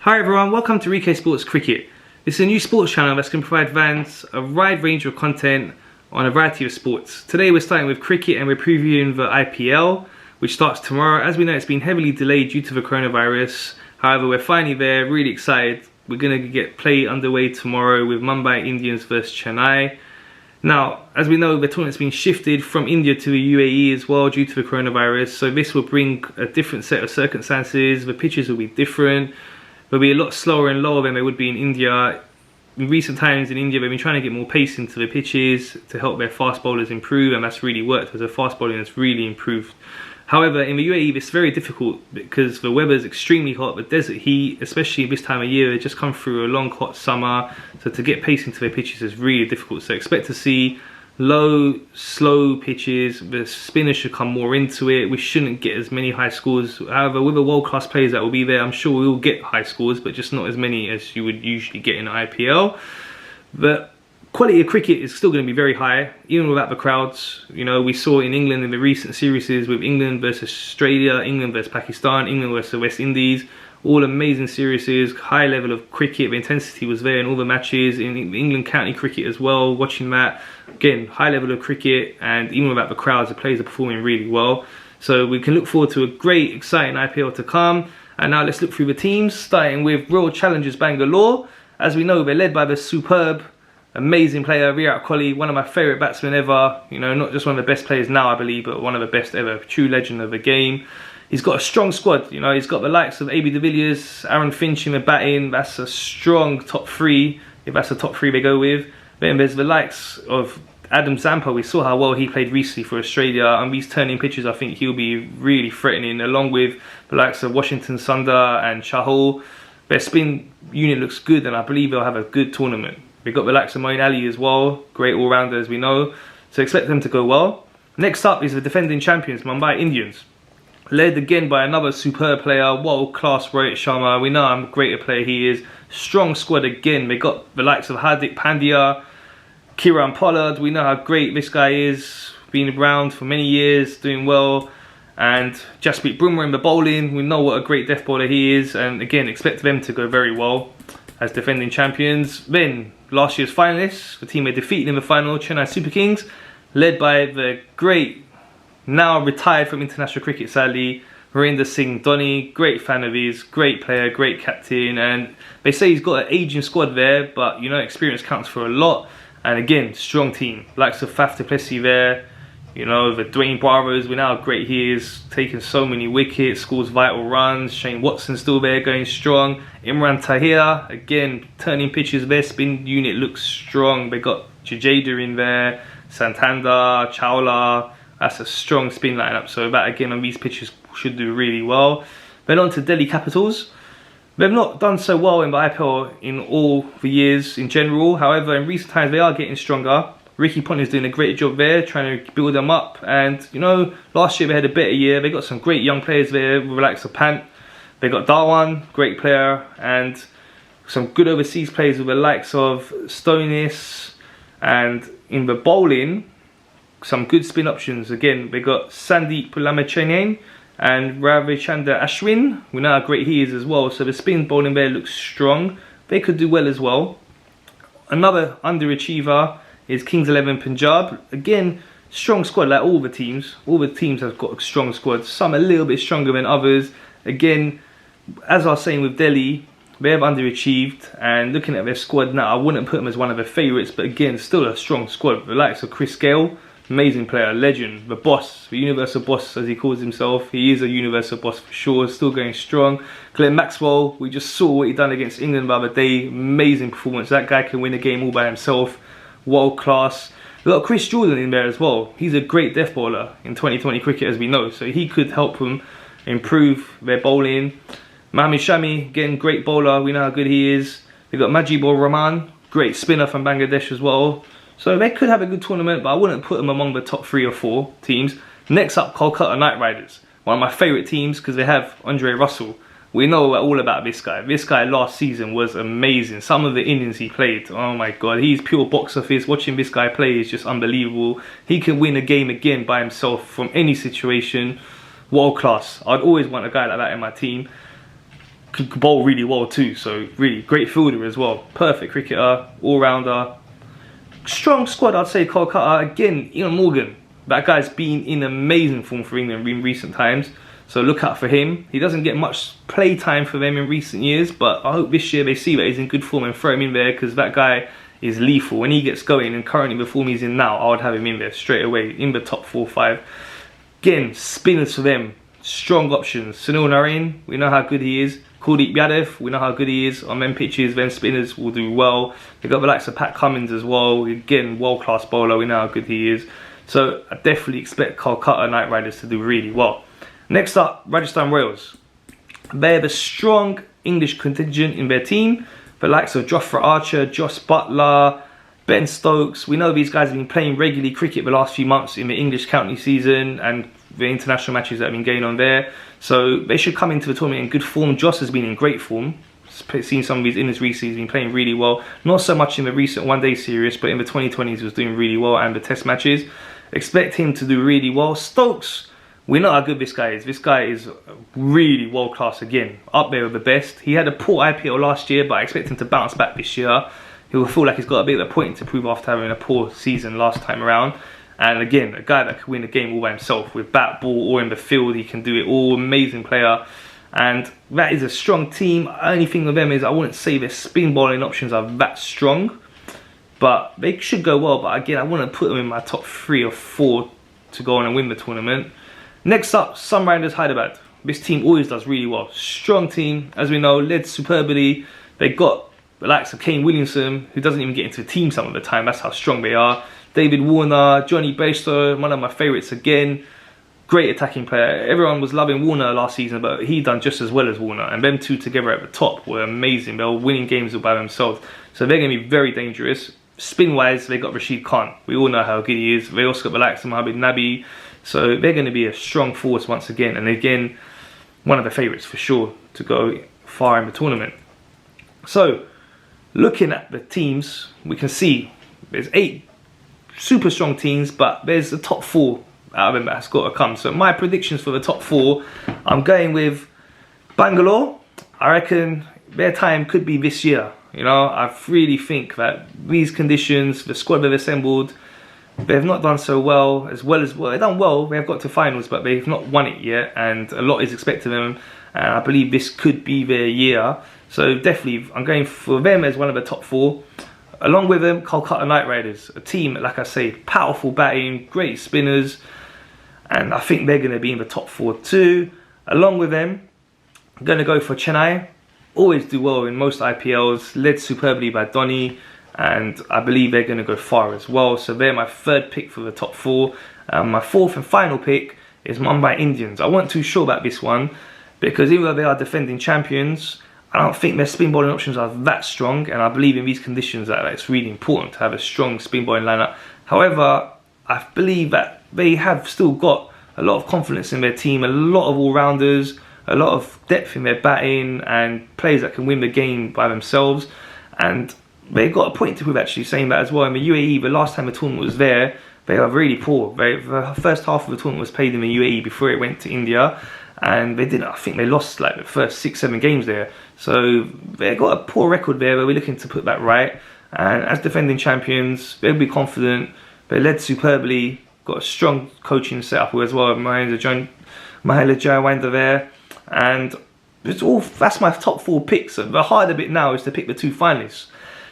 Hi everyone, welcome to ReeKay Sports Cricket. This is a new sports channel that's going to provide fans a wide range of content on a variety of sports. Today we're starting with cricket and we're previewing the IPL, which starts tomorrow. As we know, it's been heavily delayed due to the coronavirus. However, we're finally there, really excited. We're going to get play underway tomorrow with Mumbai Indians versus Chennai. Now, as we know, the tournament's been shifted from India to the UAE as well due to the coronavirus. So this will bring a different set of circumstances. The pitches will be different. They'll be a lot slower and lower than they would be in India. In recent times in India, they've been trying to get more pace into the pitches to help their fast bowlers improve, and that's really worked, as the fast bowling has really improved. However, in the UAE, it's very difficult because the weather is extremely hot. The desert heat, especially this time of year, they just come through a long, hot summer. So to get pace into their pitches is really difficult. So expect to see low, slow pitches. The spinners should come more into it. We shouldn't get as many high scores. However, with the world-class players that will be there, I'm sure we will get high scores, but just not as many as you would usually get in the IPL. The quality of cricket is still going to be very high, even without the crowds. You know, we saw in England in the recent series with England versus Australia, England versus Pakistan, England versus the West Indies. All amazing series, high level of cricket. The intensity was there in all the matches. In England county cricket as well, watching that. Again, high level of cricket, and even without the crowds, the players are performing really well. So we can look forward to a great, exciting IPL to come. And now let's look through the teams, starting with Royal Challengers Bangalore. As we know, they're led by the superb, amazing player Virat Kohli, one of my favourite batsmen ever. You know, not just one of the best players now, I believe, but one of the best ever. True legend of the game. He's got a strong squad. You know, he's got the likes of AB de Villiers, Aaron Finch in the batting. That's a strong top three, if that's the top three they go with. Then there's the likes of Adam Zampa. We saw how well he played recently for Australia. And these turning pitches, I think he'll be really threatening, along with the likes of Washington Sundar and Chahal. Their spin unit looks good, and I believe they'll have a good tournament. We've got the likes of Moeen Ali as well, great all-rounder as we know. So expect them to go well. Next up is the defending champions, Mumbai Indians. Led again by another superb player, world-class Rohit Sharma. We know how great a player he is. Strong squad again. They got the likes of Hardik Pandya, Kieran Pollard. We know how great this guy is. Been around for many years, doing well. And Jasprit Bumrah in the bowling. We know what a great death bowler he is. And again, expect them to go very well as defending champions. Then, last year's finalists, the team they defeated in the final, Chennai Super Kings, led by the great, now retired from international cricket sadly, Virender Singh Dhoni. Great fan of his, great player, great captain, and they say he's got an aging squad there, but you know, experience counts for a lot. And again, strong team, likes of Faf du Plessis there, you know, the Dwayne Barrows, we know how great he is, taking so many wickets, scores vital runs. Shane Watson still there, going strong. Imran Tahir, again, turning pitches, their spin unit looks strong. They got Jadeja in there, Santander, Chawla. That's a strong spin lineup. So that again on these pitches should do really well. Then on to Delhi Capitals. They've not done so well in the IPL in all the years in general. However, in recent times they are getting stronger. Ricky Ponting is doing a great job there, trying to build them up. And you know, last year they had a better year. They got some great young players there with the likes of Pant. They got Darwan, great player, and some good overseas players with the likes of Stoinis. And in the bowling, some good spin options. Again, they got Sandeep Lamachenyan and Ravichandra Ashwin. We know how great he is as well. So the spin bowling there looks strong. They could do well as well. Another underachiever is Kings 11 Punjab. Again, strong squad like all the teams. All the teams have got a strong squad. Some a little bit stronger than others. Again, as I was saying with Delhi, they have underachieved, and looking at their squad now, I wouldn't put them as one of their favourites, but again, still a strong squad. The likes of Chris Gale, amazing player, legend, the boss, the universal boss as he calls himself. He is a universal boss for sure, still going strong. Glenn Maxwell, we just saw what he done against England the other day. Amazing performance. That guy can win a game all by himself. World class. We've got Chris Jordan in there as well. He's a great death bowler in 2020 cricket, as we know, so he could help them improve their bowling. Mohammad Shami, again, great bowler. We know how good he is. We've got Majibur Rahman, great spinner from Bangladesh as well. So they could have a good tournament, but I wouldn't put them among the top 3 or 4 teams. Next up, Kolkata Knight Riders. One of my favourite teams because they have Andre Russell. We know all about this guy. This guy last season was amazing. Some of the innings he played, oh my god, he's pure box office. Watching this guy play is just unbelievable. He can win a game again by himself from any situation. World class. I'd always want a guy like that in my team. could bowl really well too. So really great fielder as well. Perfect cricketer, all-rounder. Strong squad, I'd say. Kolkata, again, Ian Morgan. That guy's been in amazing form for England in recent times. So look out for him. He doesn't get much play time for them in recent years, but I hope this year they see that he's in good form and throw him in there, because that guy is lethal. When he gets going, and currently the form he's in now, I would have him in there straight away, in the top 4 or 5. Again, spinners for them. Strong options. Sunil Narine, we know how good he is. Kuldeep Yadav, we know how good he is. On them pitches, them spinners will do well. They've got the likes of Pat Cummins as well. Again, world-class bowler, we know how good he is. So I definitely expect Kolkata Knight Riders to do really well. Next up, Rajasthan Wales. They have a strong English contingent in their team. The likes of Jofra Archer, Josh Butler, Ben Stokes. We know these guys have been playing regularly cricket the last few months in the English county season and the international matches that have been going on there. So they should come into the tournament in good form. Josh has been in great form. Seen some of his innings recently, he's been playing really well. Not so much in the recent one-day series, but in the 2020s he was doing really well, and the test matches. Expect him to do really well. Stokes, we know how good this guy is. This guy is really world class again, up there with the best. He had a poor IPL last year, but I expect him to bounce back this year. He will feel like he's got a bit of a point to prove after having a poor season last time around. And again, a guy that can win a game all by himself with bat, ball, or in the field. He can do it all. Amazing player. And that is a strong team. Only thing with them is I wouldn't say their spin bowling options are that strong, but they should go well. But again, I want to put them in my top 3 or 4 to go on and win the tournament. Next up, Sunrisers Hyderabad. This team always does really well. Strong team, as we know, led superbly. They got the likes of Kane Williamson, who doesn't even get into the team some of the time. That's how strong they are. David Warner, Johnny Bairstow, one of my favourites again. Great attacking player. Everyone was loving Warner last season, but he done just as well as Warner. And them two together at the top were amazing. They were winning games all by themselves. So they're going to be very dangerous. Spin-wise, they got Rashid Khan. We all know how good he is. They also got the likes of Mohammad Nabi. So they're going to be a strong force once again. And again, one of the favourites for sure to go far in the tournament. So, looking at the teams, we can see there's 8 super strong teams, but there's a top 4 out of them that's got to come. So my predictions for the top 4, I'm going with Bangalore. I reckon their time could be this year. You know, I really think that these conditions, the squad they've assembled, they've not done so well as well. They've done well, they've got to finals, but they've not won it yet, and a lot is expected of them, and I believe this could be their year. So definitely, I'm going for them as one of the top 4. Along with them, Kolkata Knight Riders, a team, like I say, powerful batting, great spinners, and I think they're going to be in the top 4 too. Along with them, I'm going to go for Chennai. Always do well in most IPLs, led superbly by Dhoni, and I believe they're going to go far as well. So they're my 3rd pick for the top 4. My 4th and final pick is Mumbai Indians. I wasn't too sure about this one, because even though they are defending champions, I don't think their spin bowling options are that strong, and I believe in these conditions that it's really important to have a strong spin bowling lineup. However, I believe that they have still got a lot of confidence in their team, a lot of all-rounders, a lot of depth in their batting, and players that can win the game by themselves. And they got a point to prove, actually, saying that as well. In the UAE, the last time the tournament was there, they were really poor. The first half of the tournament was played in the UAE before it went to India, and they didn't. I think they lost like the first 6-7 games there. So they got a poor record there, but we're looking to put that right. And as defending champions, they'll be confident. They led superbly, got a strong coaching setup as well. Mahela Jayawanda there, and it's all. That's my top 4 picks. So the harder bit now is to pick the 2 finalists.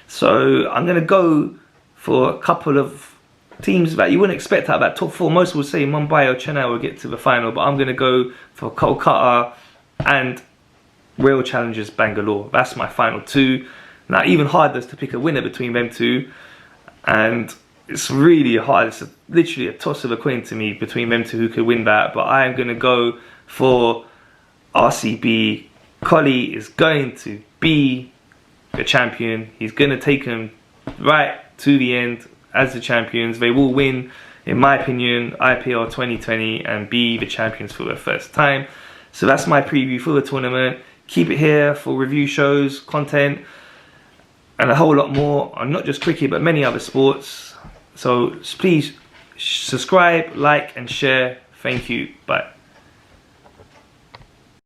So I'm going to go for a couple of teams that you wouldn't expect out of that top 4. Most would say Mumbai or Chennai will get to the final, but I'm going to go for Kolkata and Royal Challengers Bangalore. That's my final 2. Now, even harder is to pick a winner between them 2, and it's really hard. It's literally a toss of a coin to me between them 2 who could win that, but I am going to go for RCB. Collie is going to be the champion. He's going to take them right to the end as the champions. They will win, in my opinion, IPL 2020 and be the champions for the first time. So that's my preview for the tournament. Keep it here for review shows, content, and a whole lot more on not just cricket but many other sports. So please subscribe, like and share. Thank you. Bye.